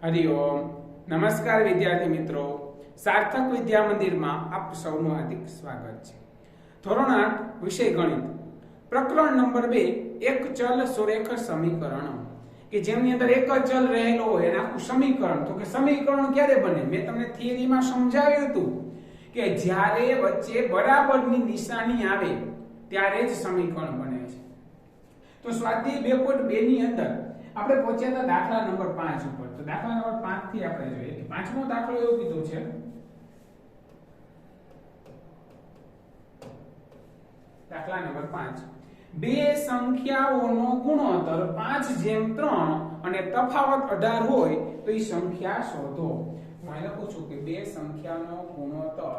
હરિઓમ નમસ્કાર વિદ્યાર્થી મિત્રો સાર્થક વિદ્યા મંદિરમાં આપ સૌનું હાર્દિક સ્વાગત છે। ધોરણ 8 વિષય ગણિત પ્રકરણ નંબર 2 એક ચલ સુરેખ સમીકરણ કે જેની અંદર એક જ ચલ રહેલો હોય એના આખું સમીકરણ। તો કે સમીકરણ ક્યારે બને? મેં તમને થિયરીમાં સમજાવ્યું હતું કે જ્યારે વચ્ચે બરાબરની નિશાની આવે ત્યારે જ સમીકરણ બને છે। તો સ્વાધ્યાય 2.2 ની અંદર આપણે પહોંચ્યા હતા દાખલા નંબર 5 ઉપર। તો દાખલા નંબર 5 થી આપણે જોઈએ કે પાંચમો દાખલો એવો કીધો છે દાખલા નંબર 5 બે સંખ્યાઓનો ગુણોત્તર 5:3 અને તફાવત 18 હોય તો એ સંખ્યા શોધો। હું અહીં લખું છું કે બે સંખ્યાનો ગુણોત્તર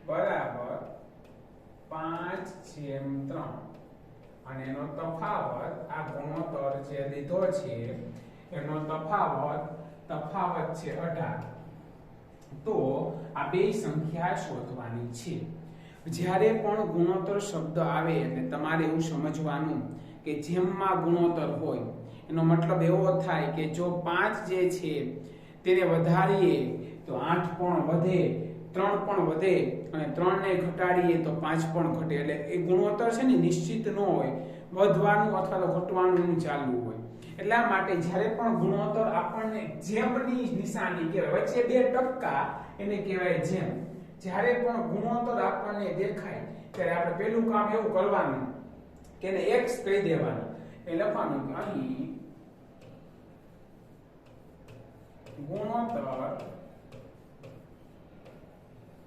બરાબર 5:3 અને એનો તફાવત આ ગુણોત્તર જે લીધો છે એનો તફાવત છે 18। તો આ બે સંખ્યા શોધવાની છે। જ્યારે પણ ગુણોત્તર શબ્દ આવે એટલે તમારે એવું સમજવાનું કે જેમમાં ગુણોત્તર હોય એનો મતલબ એવો થાય કે જો 5 જે છે તેને વધારીએ તો 8 પણ વધે, 3 પણ વધે અને 3 ને ઘટાડીએ તો 5 પણ ઘટે। એટલે એ ગુણોત્તર છે ને નિશ્ચિત ન હોય, વધવાનું અથવા તો ઘટવાનું ચાલુ હોય। એટલા માટે જ્યારે પણ ગુણોત્તર આપણને જેમની નિશાની કહેવાય, વચ્ચે બે ટપકા એને કહેવાય જેમ। જ્યારે પણ ગુણોત્તર આપણને દેખાય ત્યારે આપણે પહેલું કામ એવું કરવાનું કે એને x કહી દેવાનું। એ લખવાનું કે અહીં ગુણોત્તર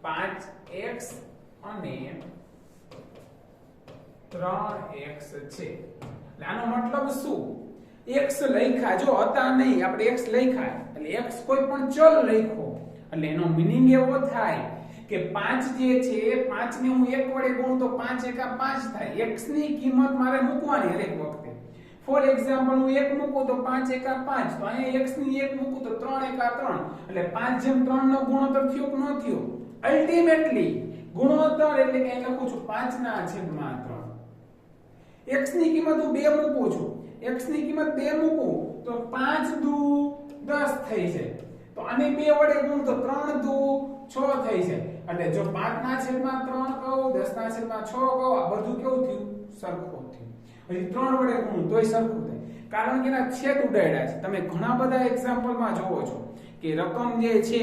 5x અને 3x છે। આનો મતલબ શું? x લખ્યા, જો હતા નહીં આપણે x લખ્યા એટલે x કોઈ પણ ચલ લખ્યો એટલે એનો મીનિંગ એવો થાય કે 5 જે છે 5 ને હું 1 વડે ગુણું તો 5 એકા 5 થાય। x ની કિંમત મારે મૂકવાની દરેક વખતે। ફોર એક્ઝામ્પલ હું 1 મૂકું તો 5 એકા 5, તો અહીંયા x ની 1 મૂકું તો 3 એકા 3 એટલે 5:3 નો ગુણોત્તર થયો કે ન થયો? અલ્ટીમેટલી ગુણોત્તર એટલે કે અહીં લખું છું 5/3। x ની કિંમત હું 2 મૂકું છું, x ની કિંમત 2 મૂકું તો 5 દુ 10 થઈ જાય। તો આને 2 વડે ગુણ તો 3 દુ 6 થઈ જાય। એટલે જો 5/3 કહો, 10/6 કહો, આ બધું કેવું થયું? સરખું થયું। હજી 3 વડે ગુણ તોય સરખું થાય, કારણ કે એના છેદ ઉડાડ્યા છે। તમે ઘણા બધા એક્ઝામ્પલમાં જોવો છો કે રકમ જે છે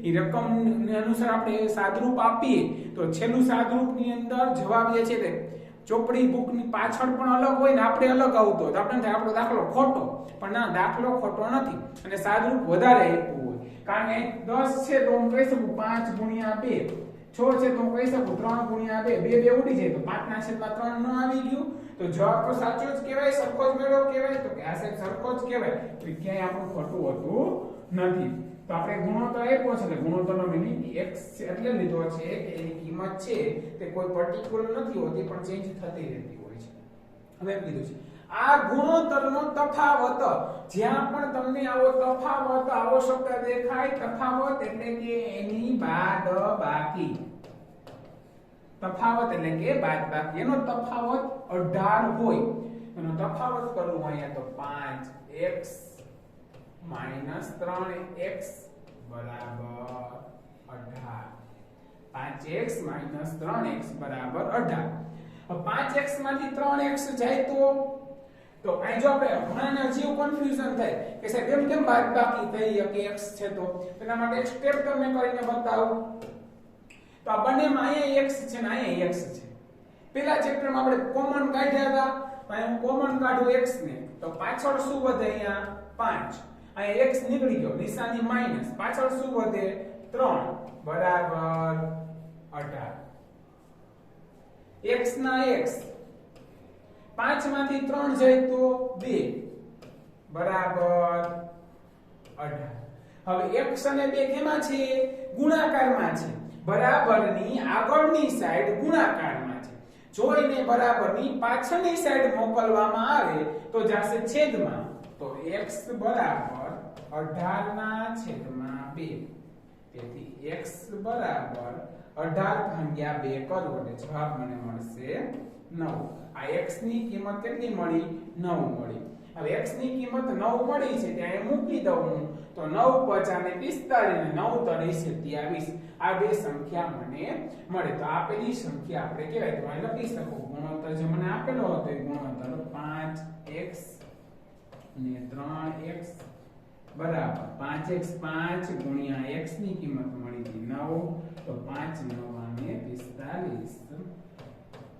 એ રકમને અનુસાર આપણે સાદરૂપ આપીએ તો છેલ્લું સાદરૂપની અંદર જવાબ જે છે તે ચોપડી બુકની પાછળ પણ અલગ હોય ને આપણે અલગ આવતો હોય તો આપણે થાય આપણો દાખલો ખોટો, પણ ના, દાખલો ખોટો નથી અને સાદરૂપ વધારે આપ્યું હોય। કારણ કે 10 છે તો હું કહી શકું 5/2, 6 છે તો હું કહી શકું 3/2, 2 ઉડી જાય તો 5/3 ન આવી ગયું તો જવાબ તો સાચો જ કહેવાય, સરખો જ મેળો કહેવાય। તો કે આ સાહેબ સરખો જ કહેવાય, તો ક્યાંય આપણું ખોટું હોતું નથી। તો આપણે ગુણોત્તર આપ્યો છે એટલે ગુણોત્તરનો મીનિંગ x એટલે લીધો છે કે એની કિંમત છે તે કોઈ પર્ટીક્યુલર નથી હોતી પણ ચેન્જ થતી રહેતી હોય છે। હવે એમ કીધું છે આ ગુણોત્તરનો તફાવત, જ્યાં પણ તમને આવો તફાવત આવો શબ્દ દેખાય, તફાવત એટલે કે એની બાદબાકી, તફાવત એટલે કે બાદબાકી, એનો તફાવત 18 હોય, એનો તફાવત કરવું અહીંયા તો 5x - 3x બરાબર 18। 5x - 3x બરાબર 18। હવે 5x માંથી 3x જાય તો અહીં જો આપણે ઘણાને હજી કન્ફ્યુઝન થાય કે સાહેબ એમ કેમ બાદબાકી થઈ કે x છે, તો એના માટે એક સ્ટેપ તમને કરીને બતાવું। તો આ બંનેમાં અહીંયા x છે ને અહીંયા x છે। પહેલા ચેપ્ટરમાં આપણે કોમન કાઢ્યા હતા, અહીં હું કોમન કાઢું x ને તો પાછળ શું વધે? અહીંયા 5, અહીં x નીકળી ગયો, નિશાની માઈનસ, પાછળ શું વધે? 3 બરાબર 18। x ના x 5 માંથી 3 જાય તો 2 બરાબર 18। હવે x અને 2 કેમાં છે? ગુણાકારમાં છે। બરાબરની આગળની સાઈડ ગુણાકારમાં છે, જો એને બરાબરની પાછળની સાઈડ મોકલવામાં આવે તો જશે છેદમાં, તો x બરાબર 18/2। તેથી x બરાબર 18/2 કરો એટલે જવાબ મને મળશે 9 આ x ની કિંમત કેટલી મળી 9 મળી હવે x ની કિંમત 9 મળી છે ત્યાં મૂકી દઉં હું તો 9 × 5 = 45 ને 9 × 3 = 27 આ બે સંખ્યા મને મળે તો આપેલી સંખ્યા આપણે કહેવાય તો અહીં લખી શકો ગુણોત્તર જે મને આપેલો હતો એ ગુણોત્તર 5x ને 3x બરાબર 5x 5 × x ની કિંમત મળી હતી 9 તો 5 × 9 = 45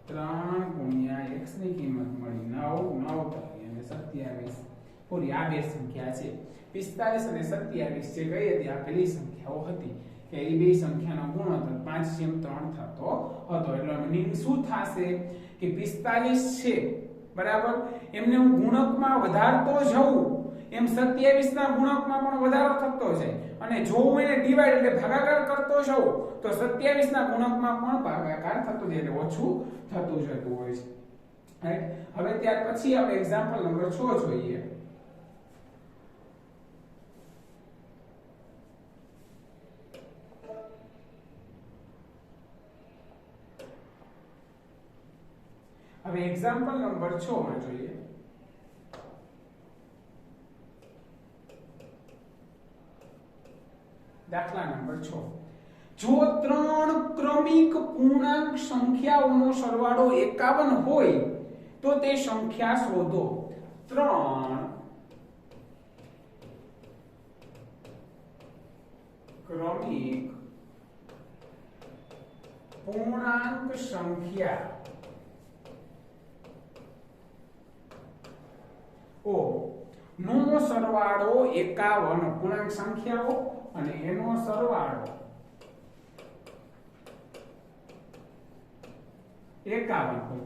3 × x ની કિંમત મળી 9 9 અને 27 પૂરી આ બે સંખ્યા છે 45 અને 27 જે કઈ હતી આપેલી સંખ્યાઓ હતી કે એ બે સંખ્યાનો ગુણોત્તર 5:3 થતો હતો એટલે મીનિંગ શું થશે કે 45 છે બરાબર એમને હું ગુણકમાં વધારતો જઉં એમ 27 ના ગુણકમાં પણ વધારો થતો જાય અને જો હું એને ડિવાઇડ એટલે ભાગાકાર કરતો જાઉં તો 27 ના ગુણકમાં પણ ભાગાકાર થતો જાય એટલે ઓછું થતું જતું હોય છે રાઈટ હવે ત્યાર પછી આપણે એક્ઝામ્પલ નંબર 6 જોઈએ હવે એક્ઝામ્પલ નંબર 6 માં જોઈએ દાખલા નંબર 6 જો ત્રણ ક્રમિક પૂર્ણાંક સંખ્યાઓનો સરવાળો 51 હોય તો તે સંખ્યા શોધો ત્રણ ક્રમિક પૂર્ણાંક સંખ્યા નો સરવાળો 51 પૂર્ણાંક સંખ્યાઓ અને એનો સરવાળો 51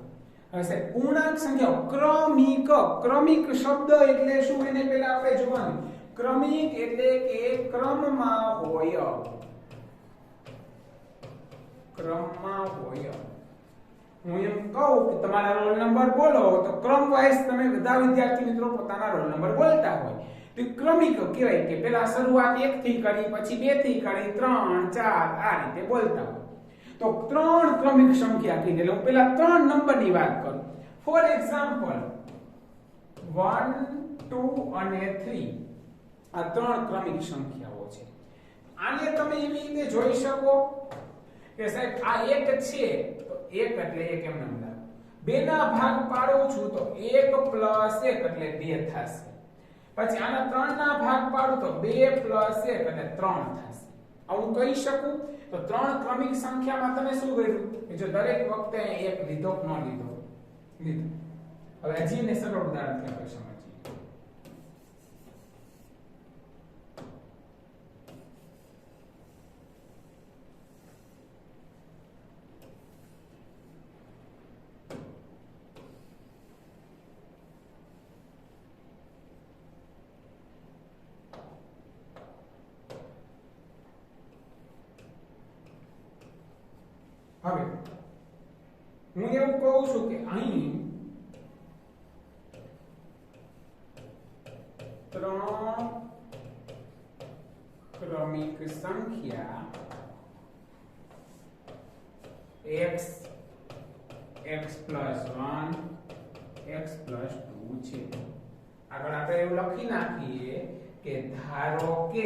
હવે સાહેબ પૂર્ણાંક સંખ્યાઓ ક્રમિક શબ્દ એટલે શું એને પહેલા આપણે જોવાનું ક્રમિક એટલે કે ક્રમમાં હોય હું એમ કહું કે તમારા રોલ નંબર બોલો તો ક્રમ વાઇઝ તમે બધા વિદ્યાર્થી મિત્રો પોતાના રોલ નંબર બોલતા હોય તો ક્રમિક કહેવાય કે પહેલા શરૂઆત 1 થી કરી પછી 2 થી કરી 3 4 આ રીતે બોલતા હોય તો ત્રણ ક્રમિક સંખ્યા કીધી એટલે હું પહેલા ત્રણ નંબરની વાત કરું ફોર એક્ઝામ્પલ 1 2 અને 3 આ ત્રણ ક્રમિક સંખ્યાઓ છે આને તમે એવી રીતે જોઈ શકો કે સાહેબ આ એક છે તો 1 એટલે 1 એમ નંબર બે ના ભાગ પાડું છું તો 1 + 1 એટલે 2 થશે પછી આના 3 ના ભાગ પાડું તો 2 + 1 એટલે 3 થશે આવું કહી શકું તો ત્રણ ક્રમિક સંખ્યામાં તમે શું કર્યું કે જો દરેક વખતે 1 લીધો ન લીધો હવે હજી ને સરળ ઉદાહરણથી આપણે સમજીએ હવે હું એવું કહું છું કે અહીં ત્રણ ક્રમિક સંખ્યા x x + 1 x + 2 છે આગળ આપણે એવું લખી નાખીએ કે ધારો કે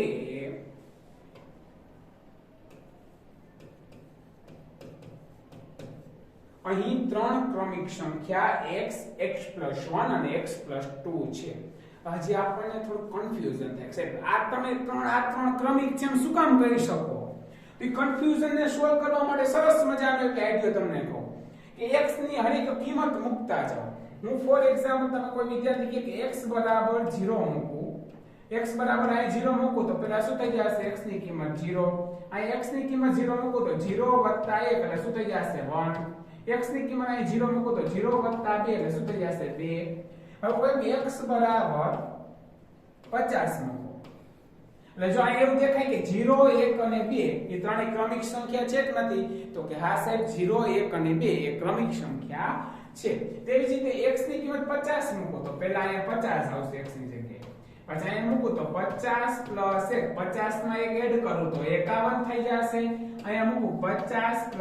અહીં ત્રણ ક્રમિક સંખ્યા x x + 1 અને x + 2 છે હજી આપણને થોડું કન્ફ્યુઝન થાય છે આ તમે ત્રણ ક્રમિક છે એમ શું કામ કરી શકો તો એ કન્ફ્યુઝન ને સોલ્વ કરવા માટે સરસ મજાનો એક આઈડિયા તમને કહું કે x ની હરેક કિંમત મૂકતા જાઓ હું ફોર એક્ઝામ્પલ તમે કોઈ વિદ્યાર્થી કહે કે x = 0 મૂકું x બરાબર અહીં 0 મૂકું તો પહેલા શું થઈ જશે x ની કિંમત 0 અહીં x ની કિંમત 0 મૂકું તો 0 + 1 એટલે શું થઈ જશે 1 x ની કિંમત અહીં 0 મૂકો તો 0 + 2 એટલે શું થઈ જશે 2 હવે કોઈ x = 50 મૂકો એટલે જો અહીં એવું દેખાય કે 0 1 અને 2 એ ત્રણેય ક્રમિક સંખ્યા છે કે નથી તો કે હા સાહેબ 0 1 અને 2 એ ક્રમિક સંખ્યા છે તેવી જ રીતે x ની કિંમત 50 મૂકો તો પહેલા અહીંયા 50 આવશે x ની જગ્યાએ પછી અહીંયા મૂકો તો 50 + 1 50 માં 1 એડ કરું તો 51 થઈ જશે અહીંયા મૂકું 50 + 2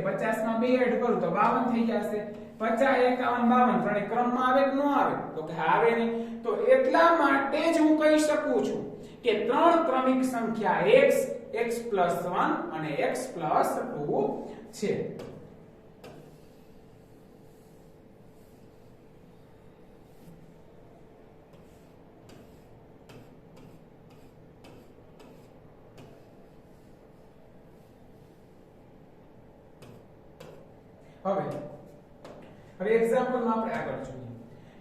50 માં 2 એડ કરું તો 52 થઈ જશે 50 51 52 ત્રણે ક્રમમાં આવે કે ન આવે તો કે આવે નહીં તો એટલા માટે જ હું કહી શકું છું કે ત્રણ ક્રમિક સંખ્યા x x + 1 અને x + 2 છે હવે એક્ઝામ્પલમાં આપણે આગળ જોઈએ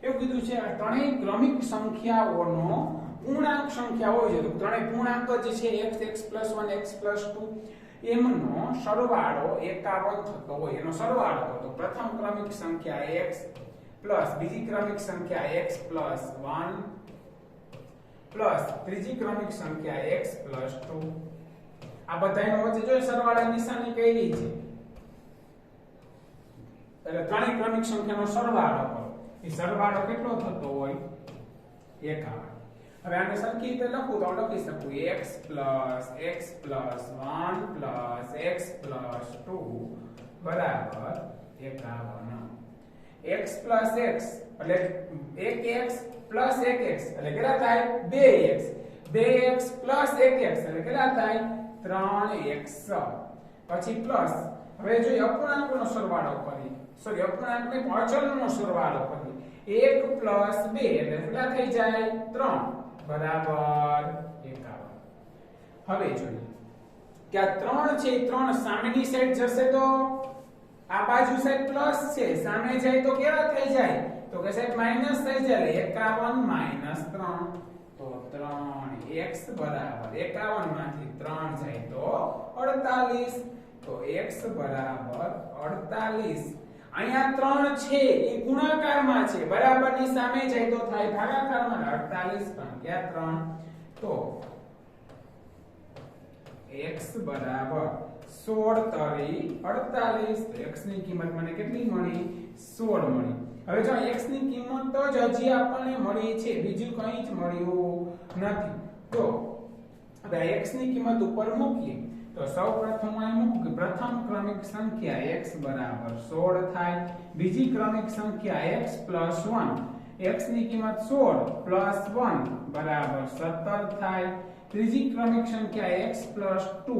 એવું કીધું છે આ ત્રણેય ક્રમિક સંખ્યાઓનો પૂર્ણાંક સંખ્યા હોય છે તો ત્રણેય પૂર્ણાંક જે છે x x + 1 x + 2 એમનો સરવાળો 51 થતો હોય એનો સરવાળો તો પ્રથમ ક્રમિક સંખ્યા x પ્લસ બીજી ક્રમિક સંખ્યા x + 1 પ્લસ ત્રીજી ક્રમિક સંખ્યા x + 2 આ બધાનો વચ્ચે જો સરવાળાની નિશાની કઈ છે એટલે ત્રણેય ક્રમિક સંખ્યાનો સરવાળો કરો એ સરવાળો કેટલો થતો હોય 51 હવે આને સરખી રીતે લખું તો લખી શકું x + x + 1 + x + 2 બરાબર 51 x + x એટલે 1x + 1x એટલે કેટલા થાય 2x 2x + 1x એટલે કેટલા થાય 3x પછી પ્લસ હવે જો અપૂર્ણાંકોનો સરવાળો કરી સોરી અપૂર્ણાંકને અચળનો સરવાળો કરી 1 + 2 એટલે કેટલા થઈ જાય 3 બરાબર 51 હવે જોઈએ કે આ 3 છે 3 સામેની સાઈડ જશે તો આ બાજુ સાઈડ પ્લસ છે સામે જાય તો કેવા થઈ જાય તો કે સાઈડ માઈનસ થઈ જાય 51 - 3 તો 3x બરાબર 51 માંથી 3 જાય તો 48 તો x બરાબર 48 અહીંયા 3 છે એ ગુણાકારમાં છે બરાબરની સામે જાય તો થાય ભાગાકારમાં 48 પણ ક્યાં 3 તો x બરાબર 16 તરી 48 તો x ની કિંમત મને કેટલી મળી 16 મળી હવે જો x ની કિંમત તો જ હજી આપણને મળી છે બીજું કંઈ જ મળ્યું નથી તો હવે x ની કિંમત ઉપર મૂકીએ તો સૌપ્રથમ અહીં મૂકો પ્રથમ ક્રમિક સંખ્યા x બરાબર 16 થાય બીજી ક્રમિક સંખ્યા x + 1 x ની કિંમત 16 + 1 બરાબર 17 થાય ત્રીજી ક્રમિક સંખ્યા x + 2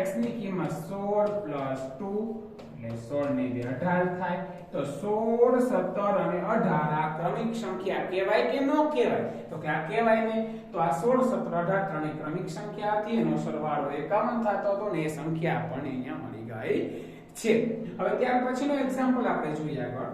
x ની કિંમત 16 + 2 એટલે 16 ને 2 18 થાય તો 16 17 અને 18 આ ક્રમિક સંખ્યા કહેવાય કે ન કહેવાય તો કે આ કહેવાય ને તો આ 16 17 18 ત્રણેય ક્રમિક સંખ્યા હતી એનો સરવાળો 51 થતો હતો ને એ સંખ્યા આપણને અહીંયા મળી ગઈ છે હવે ત્યાર પછીનો એક્ઝામ્પલ આપણે જોઈએ આગળ